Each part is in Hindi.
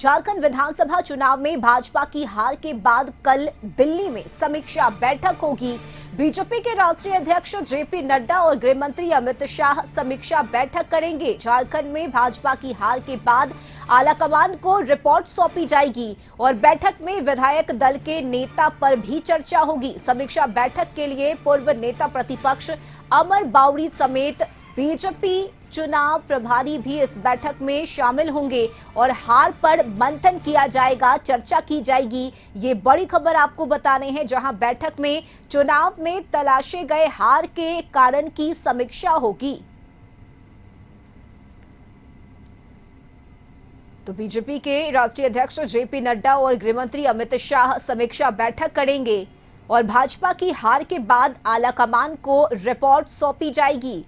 झारखंड विधानसभा चुनाव में भाजपा की हार के बाद कल दिल्ली में समीक्षा बैठक होगी। बीजेपी के राष्ट्रीय अध्यक्ष जेपी नड्डा और गृह मंत्री अमित शाह समीक्षा बैठक करेंगे। झारखंड में भाजपा की हार के बाद आलाकमान को रिपोर्ट सौंपी जाएगी और बैठक में विधायक दल के नेता पर भी चर्चा होगी। समीक्षा बैठक के लिए पूर्व नेता प्रतिपक्ष अमर बावरी समेत बीजेपी चुनाव प्रभारी भी इस बैठक में शामिल होंगे और हार पर मंथन किया जाएगा, चर्चा की जाएगी। ये बड़ी खबर आपको बताने हैं, जहां बैठक में चुनाव में तलाशे गए हार के कारण की समीक्षा होगी। तो बीजेपी के राष्ट्रीय अध्यक्ष जेपी नड्डा और गृह मंत्री अमित शाह समीक्षा बैठक करेंगे और भाजपा की हार के बाद आलाकमान को रिपोर्ट सौंपी जाएगी।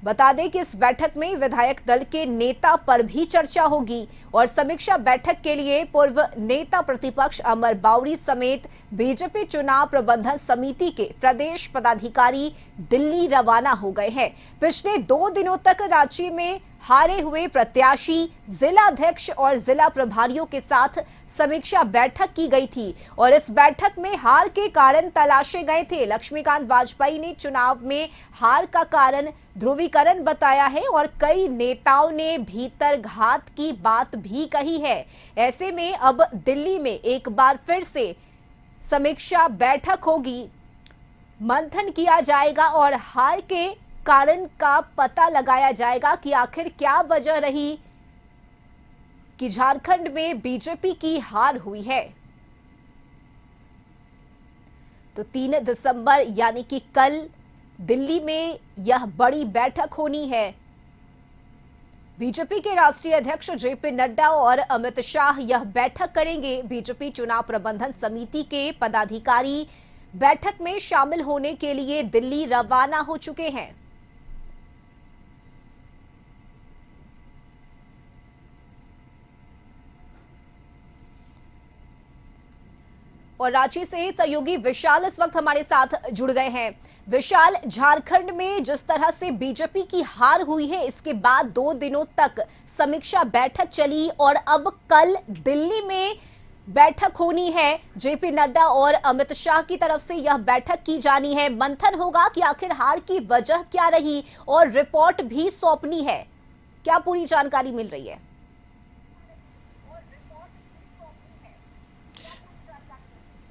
बता दें कि इस बैठक में विधायक दल के नेता पर भी चर्चा होगी और समीक्षा बैठक के लिए पूर्व नेता प्रतिपक्ष अमर बावरी समेत बीजेपी चुनाव प्रबंधन समिति के प्रदेश पदाधिकारी दिल्ली रवाना हो गए हैं। पिछले 2 दिनों तक राज्य में हारे हुए प्रत्याशी, जिला अध्यक्ष और जिला प्रभारियों के साथ समीक्षा बैठक की गई थी और इस बैठक में हार के कारण तलाशे गए थे। लक्ष्मीकांत वाजपेयी ने चुनाव में हार का कारण ध्रुवीकरण बताया है और कई नेताओं ने भीतर घात की बात भी कही है। ऐसे में अब दिल्ली में एक बार फिर से समीक्षा बैठक होगी, मंथन किया जाएगा और हार के कारण का पता लगाया जाएगा कि आखिर क्या वजह रही कि झारखंड में बीजेपी की हार हुई है। तो 3 दिसंबर यानी कि कल दिल्ली में यह बड़ी बैठक होनी है। बीजेपी के राष्ट्रीय अध्यक्ष जेपी नड्डा और अमित शाह यह बैठक करेंगे। बीजेपी चुनाव प्रबंधन समिति के पदाधिकारी बैठक में शामिल होने के लिए दिल्ली रवाना हो चुके हैं। और रांची से सहयोगी विशाल इस वक्त हमारे साथ जुड़ गए हैं। विशाल, झारखंड में जिस तरह से बीजेपी की हार हुई है, इसके बाद 2 दिनों तक समीक्षा बैठक चली और अब कल दिल्ली में बैठक होनी है। जेपी नड्डा और अमित शाह की तरफ से यह बैठक की जानी है। मंथन होगा कि आखिर हार की वजह क्या रही और रिपोर्ट भी सौंपनी है। क्या पूरी जानकारी मिल रही है?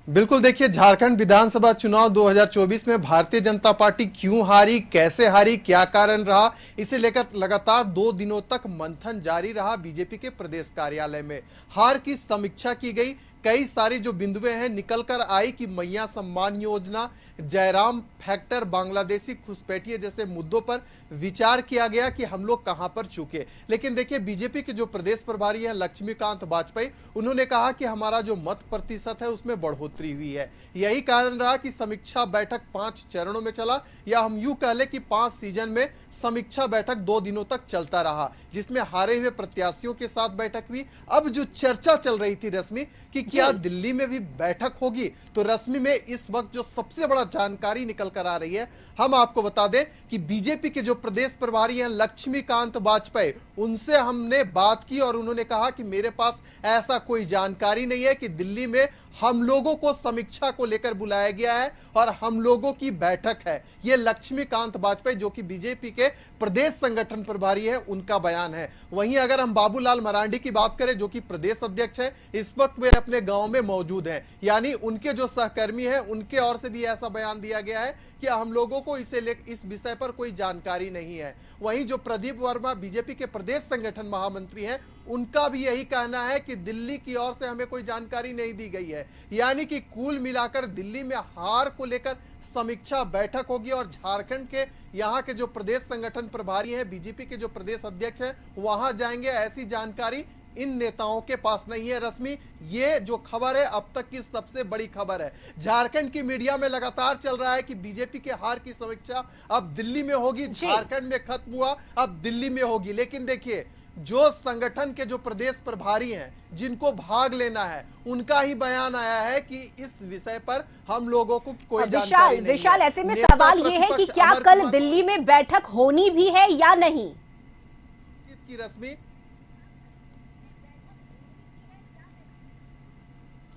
बिल्कुल, देखिए, झारखंड विधानसभा चुनाव 2024 में भारतीय जनता पार्टी क्यों हारी, कैसे हारी, क्या कारण रहा, इसे लेकर लगातार 2 दिनों तक मंथन जारी रहा। बीजेपी के प्रदेश कार्यालय में हार की समीक्षा की गई। कई सारी जो बिंदुएं हैं निकल कर आई कि मैया सम्मान योजना, जयराम फैक्टर, बांग्लादेशी घुसपैठिए जैसे मुद्दों पर विचार किया गया कि हम लोग कहां पर चूके। लेकिन देखिए, बीजेपी के जो प्रदेश प्रभारी हैं लक्ष्मीकांत वाजपेयी, उन्होंने कहा कि हमारा जो मत प्रतिशत है उसमें बढ़ोतरी हुई है। यही कारण रहा कि समीक्षा बैठक 5 चरणों में चला, या हम यूं कह ले कि 5 सीजन में समीक्षा बैठक 2 दिनों तक चलता रहा, जिसमें हारे हुए प्रत्याशियों के साथ बैठक हुई। अब जो चर्चा चल रही थी रश्मि कि क्या दिल्ली में भी बैठक होगी, तो रश्मि में इस वक्त जो सबसे बड़ा जानकारी निकल कर आ रही है, हम आपको बता दें कि बीजेपी के जो प्रदेश प्रभारी हैं लक्ष्मीकांत वाजपेयी, उनसे हमने बात की और उन्होंने कहा कि मेरे पास ऐसा कोई जानकारी नहीं है कि दिल्ली में हम लोगों को समीक्षा को लेकर बुलाया गया है और हम लोगों की बैठक है। यह लक्ष्मीकांत वाजपेयी जो कि बीजेपी के प्रदेश संगठन प्रभारी है, उनका बयान है। वहीं अगर हम बाबूलाल मरांडी की बात करें जो कि प्रदेश अध्यक्ष है, इस वक्त वे अपने गांव में मौजूद हैं, यानी उनके जो सहकर्मी हैं उनके ओर से भी ऐसा बयान दिया गया है कि हम लोगों को इस विषय पर कोई जानकारी नहीं है। वहीं जो प्रदीप वर्मा बीजेपी के प्रदेश संगठन महामंत्री हैं, उनका भी यही कहना है कि दिल्ली की ओर से हमें कोई जानकारी नहीं दी गई है। यानी कि कुल मिलाकर दिल्ली में हार को लेकर समीक्षा बैठक होगी और झारखंड के यहाँ के जो प्रदेश संगठन प्रभारी हैं, बीजेपी के जो प्रदेश अध्यक्ष हैं, वहां जाएंगे। ऐसी जानकारी इन नेताओं के पास नहीं है। रश्मि, ये जो खबर है अब तक की सबसे बड़ी खबर है। झारखंड की मीडिया में लगातार चल रहा है कि बीजेपी के हार की समीक्षा अब दिल्ली में होगी, झारखंड में खत्म हुआ, अब दिल्ली में होगी। लेकिन देखिए, जो संगठन के जो प्रदेश प्रभारी हैं, जिनको भाग लेना है, उनका ही बयान आया है कि इस विषय पर हम लोगों को कोई जानकारी नहीं है। विशाल, ऐसे में सवाल ये है कि क्या कल दिल्ली में बैठक होनी भी है या नहीं? की रश्मि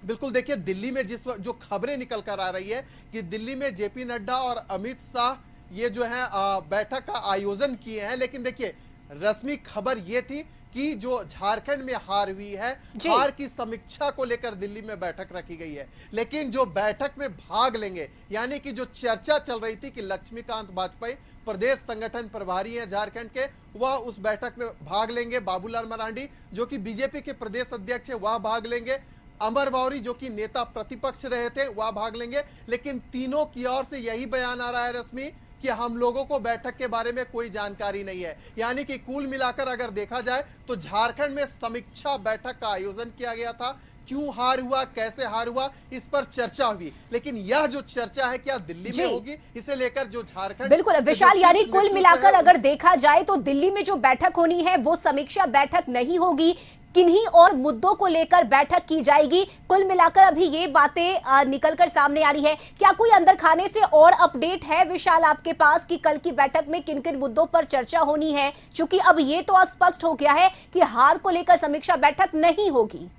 बिल्कुल देखिए, दिल्ली में जिस वक्त जो खबरें निकल कर आ रही है कि दिल्ली में जेपी नड्डा और अमित शाह ये जो है बैठक का आयोजन किए हैं, लेकिन देखिए रस्मी खबर ये थी कि जो झारखंड में हार हुई है, हार की समीक्षा को लेकर दिल्ली में बैठक रखी गई है। लेकिन जो बैठक में भाग लेंगे, यानी कि जो चर्चा चल रही थी कि लक्ष्मीकांत वाजपेयी प्रदेश संगठन प्रभारी हैं झारखंड के, वह उस बैठक में भाग लेंगे। बाबूलाल मरांडी जो कि बीजेपी के प्रदेश अध्यक्ष है वह भाग लेंगे। अमर मौर्य जो कि नेता प्रतिपक्ष रहे थे वह भाग लेंगे। लेकिन तीनों की ओर से यही बयान आ रहा है रश्मि कि हम लोगों को बैठक के बारे में कोई जानकारी नहीं है। यानी कि कुल मिलाकर अगर देखा जाए तो झारखंड में समीक्षा बैठक का आयोजन किया गया था। क्यों हार हुआ, कैसे हार हुआ, इस पर चर्चा हुई। लेकिन यह जो चर्चा है क्या दिल्ली में होगी, इसे लेकर जो झारखंड बिल्कुल विशाल, यानी कुल मिलाकर अगर देखा जाए तो दिल्ली में जो बैठक होनी है वो समीक्षा बैठक नहीं होगी, किन्हीं और मुद्दों को लेकर बैठक की जाएगी। कुल मिलाकर अभी ये बातें निकलकर सामने आ रही है। क्या कोई अंदर खाने से और अपडेट है विशाल आपके पास कि कल की बैठक में किन किन मुद्दों पर चर्चा होनी है? क्योंकि अब ये तो स्पष्ट हो गया है कि हार को लेकर समीक्षा बैठक नहीं होगी।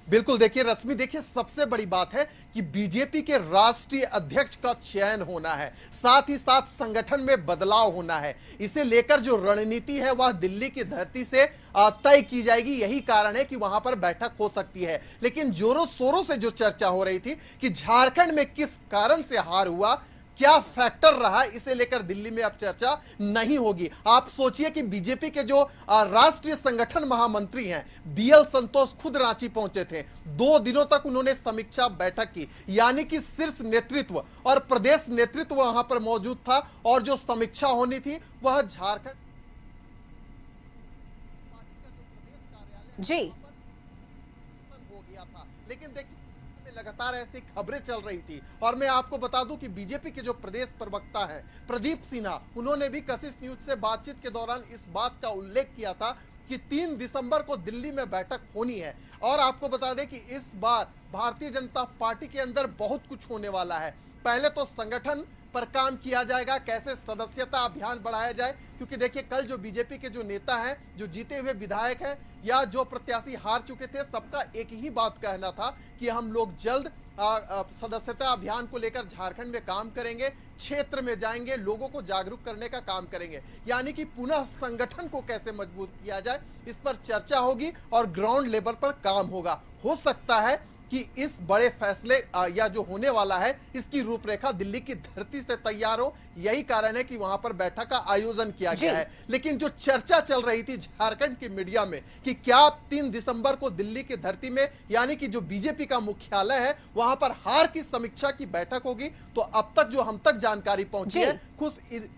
बिल्कुल देखिए रश्मि, देखिए सबसे बड़ी बात है कि बीजेपी के राष्ट्रीय अध्यक्ष का चयन होना है, साथ ही साथ संगठन में बदलाव होना है। इसे लेकर जो रणनीति है वह दिल्ली की धरती से तय की जाएगी। यही कारण है कि वहां पर बैठक हो सकती है। लेकिन जोरों शोरों से जो चर्चा हो रही थी कि झारखंड में किस कारण से हार हुआ, क्या फैक्टर रहा, इसे लेकर दिल्ली में अब चर्चा नहीं होगी। आप सोचिए कि बीजेपी के जो राष्ट्रीय संगठन महामंत्री हैं बीएल संतोष खुद रांची पहुंचे थे। 2 दिनों तक उन्होंने समीक्षा बैठक की, यानी कि शीर्ष नेतृत्व और प्रदेश नेतृत्व वहां पर मौजूद था। और जो समीक्षा होनी थी वह झारखंड जी हो गया था। लेकिन देखिए लगातार ऐसी खबरें चल रही थी। और मैं आपको बता दूं कि बीजेपी के जो प्रदेश प्रवक्ता हैं प्रदीप सिन्हा, उन्होंने भी कशिश न्यूज से बातचीत के दौरान इस बात का उल्लेख किया था कि 3 दिसंबर को दिल्ली में बैठक होनी है। और आपको बता दें कि इस बार भारतीय जनता पार्टी के अंदर बहुत कुछ होने वाला है। पहले तो संगठन पर काम किया जाएगा, कैसे सदस्यता अभियान बढ़ाया जाए, क्योंकि देखिए कल जो बीजेपी के जो नेता हैं, जो जीते हुए विधायक हैं या जो प्रत्याशी हार चुके थे, सबका एक ही बात कहना था कि हम लोग जल्द सदस्यता अभियान को लेकर झारखंड में काम करेंगे, क्षेत्र में जाएंगे, लोगों को जागरूक करने का काम करेंगे। यानी कि पुनः संगठन को कैसे मजबूत किया जाए, इस पर चर्चा होगी और ग्राउंड लेवल पर काम होगा। हो सकता है कि इस बड़े फैसले या जो होने वाला है इसकी रूपरेखा दिल्ली की धरती से तैयार हो। यही कारण है कि वहां पर बैठक का आयोजन किया गया है। लेकिन जो चर्चा चल रही थी झारखंड की मीडिया में कि क्या 3 दिसंबर को दिल्ली की धरती में, यानी कि जो बीजेपी का मुख्यालय है, वहां पर हार की समीक्षा की बैठक होगी, तो अब तक जो हम तक जानकारी पहुंची है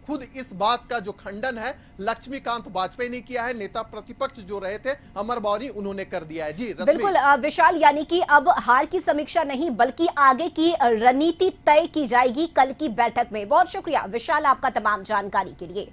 खुद इस बात का जो खंडन है लक्ष्मीकांत वाजपेयी ने किया है। नेता प्रतिपक्ष जो रहे थे अमर मौर्य, उन्होंने कर दिया है। जी बिल्कुल विशाल, यानी कि अब हार की समीक्षा नहीं बल्कि आगे की रणनीति तय की जाएगी कल की बैठक में। बहुत शुक्रिया विशाल आपका तमाम जानकारी के लिए।